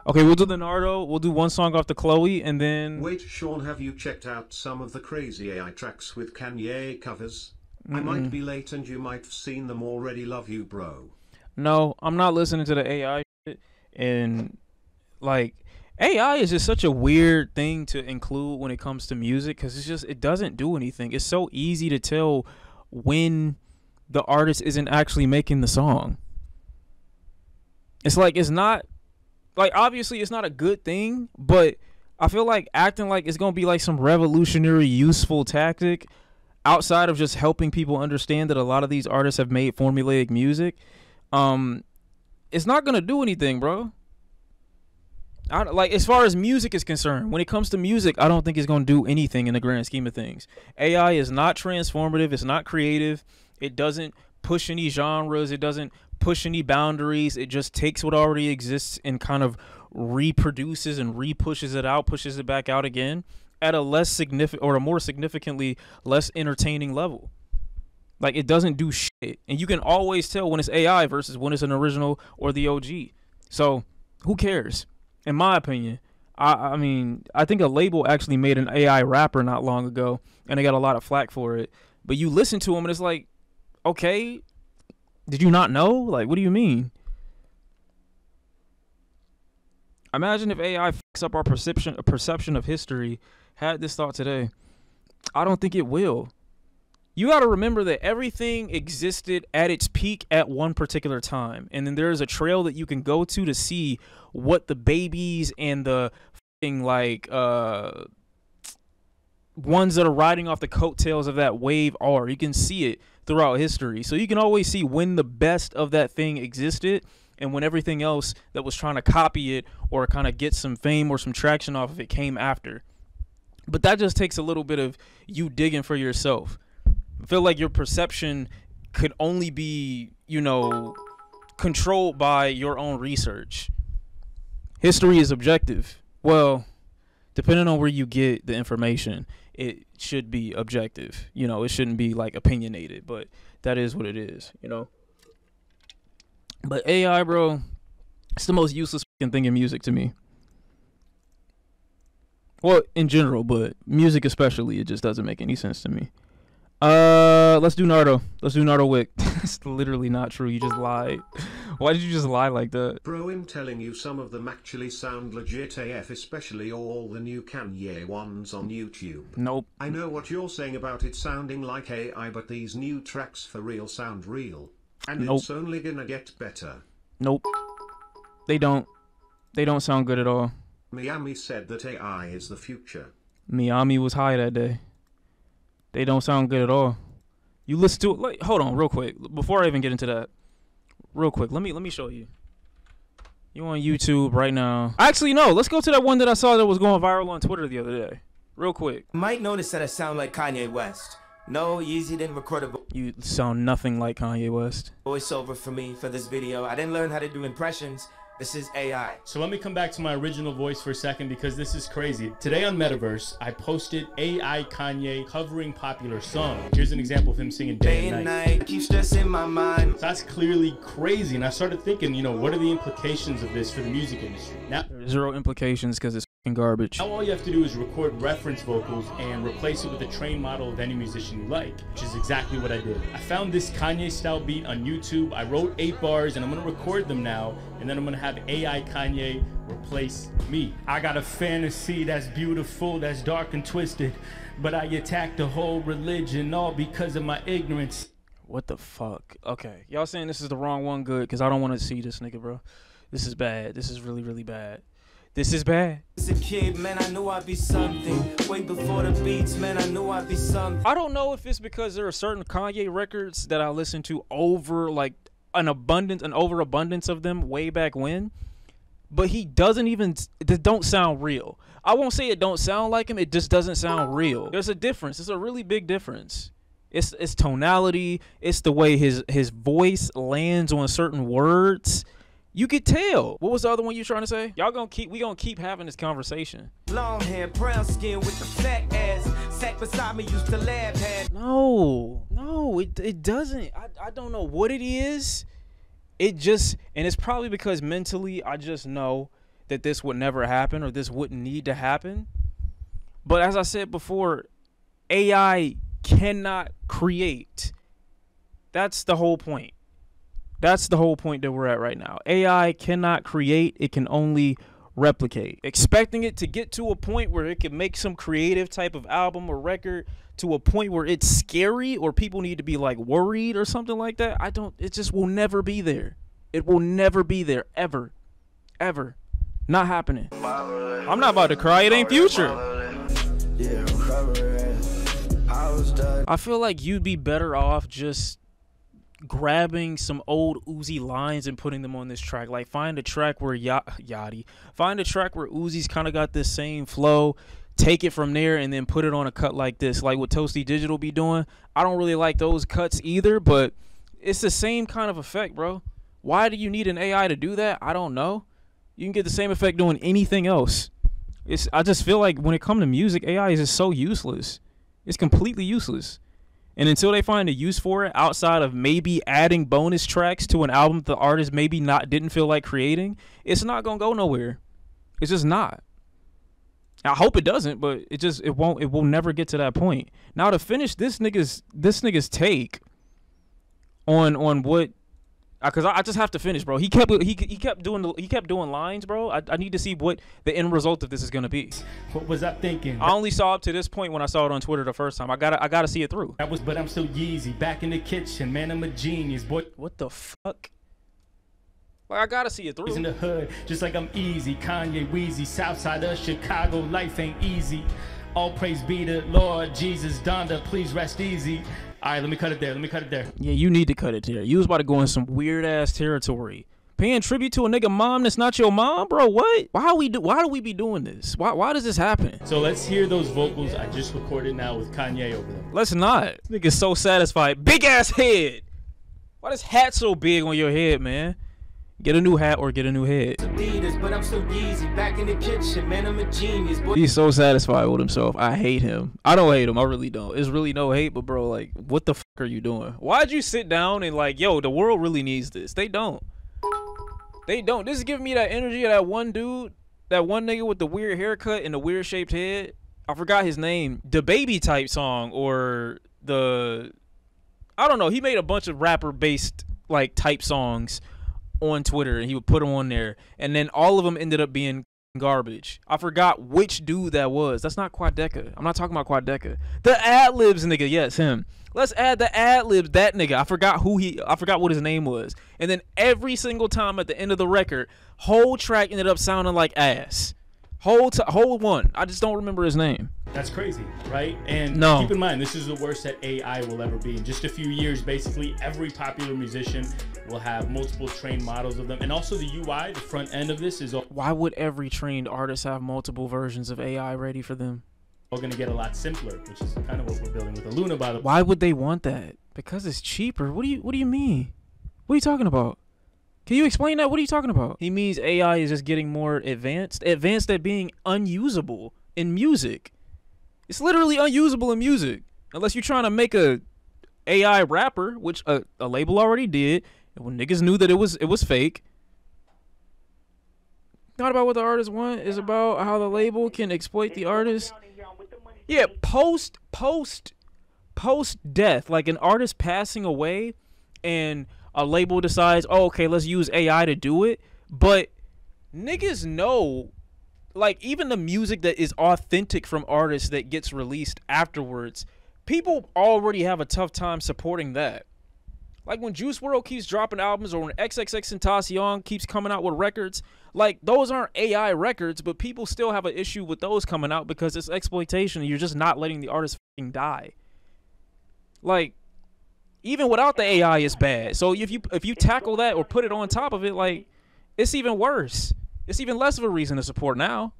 Okay, we'll do the Nardo. We'll do one song off the Chloe, and then. Wait, Sean, have you checked out some of the crazy AI tracks with Kanye covers? I might be late and you might have seen them already. Love you, bro. No, I'm not listening to the AI shit. And like, AI is just such a weird thing to include when it comes to music, because it doesn't do anything. It's so easy to tell when the artist isn't actually making the song. It's like, it's not, like, obviously it's not a good thing, but I feel like acting like it's gonna be like some revolutionary useful tactic outside of just helping people understand that a lot of these artists have made formulaic music, it's not gonna do anything, bro. Like, as far as music is concerned, when it comes to music, I don't think it's gonna do anything in the grand scheme of things. AI is not transformative. It's not creative. It doesn't push any genres. It doesn't push any boundaries. It just takes what already exists and kind of reproduces and repushes it out, pushes it back out again at a less significant, or a more significantly less entertaining level. Like, it doesn't do shit, and you can always tell when it's AI versus when it's an original or the OG. So who cares? In my opinion, I mean, I think a label actually made an AI rapper not long ago, and they got a lot of flack for it. But you listen to him, and it's like, okay, did you not know? Like, what do you mean? Imagine if AI fucks up our perception of history. Had this thought today. I don't think it will. You got to remember that everything existed at its peak at one particular time. And then there's a trail that you can go to see what the babies and the fucking, like, ones that are riding off the coattails of that wave are. You can see it throughout history. So you can always see when the best of that thing existed and when everything else that was trying to copy it or kind of get some fame or some traction off of it came after. But that just takes a little bit of you digging for yourself. I feel like your perception could only be, you know, controlled by your own research. History is objective. Well, depending on where you get the information, it should be objective. You know, it shouldn't be like opinionated, but that is what it is, you know. But AI, bro, it's the most useless fucking thing in music to me. Well, in general, but music especially, it just doesn't make any sense to me. Let's do Nardo. Let's do Nardo Wick. It's literally not true. You just lied. Why did you just lie like that? Bro, I'm telling you, some of them actually sound legit AF, especially all the new Kanye ones on YouTube. Nope. I know what you're saying about it sounding like AI, but these new tracks for real sound real. And Nope. It's only gonna get better. Nope. They don't. They don't sound good at all. Miami said that AI is the future. Miami was high that day. They don't sound good at all. You listen to it. Like, hold on, real quick. Before I even get into that, real quick, let me show you. You on YouTube right now? Actually, no. Let's go to that one that I saw that was going viral on Twitter the other day. Real quick. You might notice that I sound like Kanye West. No, Yeezy didn't record a You sound nothing like Kanye West. voiceover for me for this video. I didn't learn how to do impressions. This is AI. So let me come back to my original voice for a second, because this is crazy. Today on Metaverse, I posted AI Kanye covering popular song. Here's an example of him singing Day and Night. Keep stressing my mind. So that's clearly crazy, and I started thinking, you know, what are the implications of this for the music industry? Now, Zero implications because it's fucking garbage. all you have to do is record reference vocals and replace it with a trained model of any musician you like, which is exactly what I did. I found this Kanye style beat on YouTube. I wrote 8 bars, and I'm gonna record them now, and then I'm gonna have AI Kanye replace me. I got a fantasy that's beautiful, that's dark and twisted, but I attacked the whole religion all because of my ignorance. What the fuck? Okay, y'all saying this is the wrong one? Good, because I don't want to see this nigga, bro. This is bad. This is really, really bad. This is bad. As a kid, man, I knew I'd be something. Way before the beats, man, I knew I'd be something. I don't know if it's because there are certain Kanye records that I listen to over, like, an overabundance of them way back when, but he doesn't even, they don't sound real. I won't say it don't sound like him, it just doesn't sound real. There's a difference. It's a really big difference. It's tonality, it's the way his voice lands on certain words. You could tell. What was the other one you trying to say? We gonna keep having this conversation. Long hair, brown skin with the fat ass. Sat beside me, used to laugh at. No, it doesn't. I don't know what it is. It just, and it's probably because mentally I just know that this would never happen or this wouldn't need to happen. But as I said before, AI cannot create. That's the whole point. That's the whole point that we're at right now. AI cannot create. It can only replicate. Expecting it to get to a point where it can make some creative type of album or record to a point where it's scary or people need to be like worried or something like that. It just will never be there. It will never be there, ever. Ever. Not happening. I'm not about to cry. It ain't Future. I feel like you'd be better off just grabbing some old Uzi lines and putting them on this track. Like, find a track where find a track where Uzi's kind of got this same flow, take it from there and then put it on a cut like this, like what Toasty Digital be doing. I don't really like those cuts either, but it's the same kind of effect, bro. Why do you need an AI to do that? I don't know. You can get the same effect doing anything else. I just feel like when it comes to music, AI is just so useless. It's completely useless. And until they find a use for it outside of maybe adding bonus tracks to an album the artist maybe didn't feel like creating, it's not gonna go nowhere. It's just not. I hope it doesn't, but it will never get to that point. Now, to finish this nigga's take on what, because I just have to finish, bro. He kept doing lines, bro. I need to see what the end result of this is gonna be. What was I thinking? I only saw up to this point when I saw it on Twitter the first time. I gotta see it through. But I'm still Yeezy, back in the kitchen, man. I'm a genius, boy. What the fuck? Like, I gotta see it through. In the hood, just like I'm easy. Kanye, Weezy, Southside of Chicago. Life ain't easy. All praise be to Lord Jesus. Donda, please rest easy. All right, let me cut it there. Yeah, you need to cut it there. You was about to go in some weird ass territory, paying tribute to a nigga mom that's not your mom, bro. What? Why do we be doing this? Why does this happen? So let's hear those vocals I just recorded now with Kanye over them. Let's not. This nigga's so satisfied. Big ass head. Why this hat so big on your head, man? Get a new hat or get a new head. But I'm so Yeezy, back in the kitchen, man. I'm a genius. He's so satisfied with himself. I hate him. I don't hate him. I really don't. It's really no hate, but bro, like, what the fuck are you doing? Why'd you sit down and like, yo, the world really needs this? They don't. They don't. This is giving me that energy of that one dude, that one nigga with the weird haircut and the weird shaped head. I forgot his name. The Baby type song, or I don't know. He made a bunch of rapper based like type songs on Twitter, and he would put them on there, and then all of them ended up being garbage. I forgot which dude that was. That's not Quadeca. I'm not talking about Quadeca. The ad-libs nigga, yes, him. Let's add the ad-libs, that nigga. I forgot what his name was. And then every single time at the end of the record, whole track ended up sounding like ass. Whole one. I just don't remember his name. That's crazy, right? And no. Keep in mind, this is the worst that AI will ever be. In just a few years, basically, every popular musician will have multiple trained models of them. And also the UI, the front end of this is all... Why would every trained artist have multiple versions of AI ready for them? All going to get a lot simpler, which is kind of what we're building with the Luna, by the way. Why would they want that? Because it's cheaper. What do you mean? What are you talking about? Can you explain that? What are you talking about? He means AI is just getting more advanced at being unusable in music. It's literally unusable in music. Unless you're trying to make a AI rapper, which a label already did, and when niggas knew that it was fake. Not about what the artist want, it's about how the label can exploit the artist. Yeah, post death, like an artist passing away and a label decides, oh, okay, let's use AI to do it. But niggas know, like, even the music that is authentic from artists that gets released afterwards, people already have a tough time supporting that. Like when Juice WRLD keeps dropping albums, or when XXXTentacion keeps coming out with records, like, those aren't AI records, but people still have an issue with those coming out because it's exploitation and you're just not letting the artist fucking die. Like, even without the AI, it's bad. So if you tackle that or put it on top of it, like, it's even worse. It's even less of a reason to support now.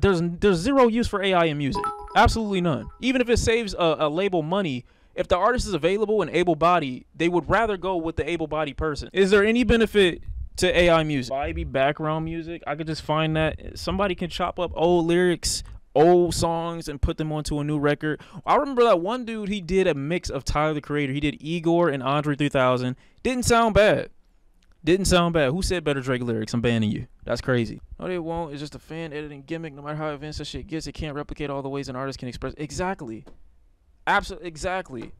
There's zero use for AI in music. Absolutely none. Even if it saves a label money, if the artist is available and able-bodied, they would rather go with the able-bodied person. Is there any benefit to AI music? Vibey background music, I could just find that. Somebody can chop up old lyrics, old songs, and put them onto a new record. I remember that one dude, he did a mix of Tyler the Creator. He did Igor and Andre 3000. Didn't sound bad. Didn't sound bad. Who said better Drake lyrics? I'm banning you. That's crazy. No, they won't. It's just a fan editing gimmick. No matter how advanced that shit gets, it can't replicate all the ways an artist can express. Exactly. Absolutely. Exactly.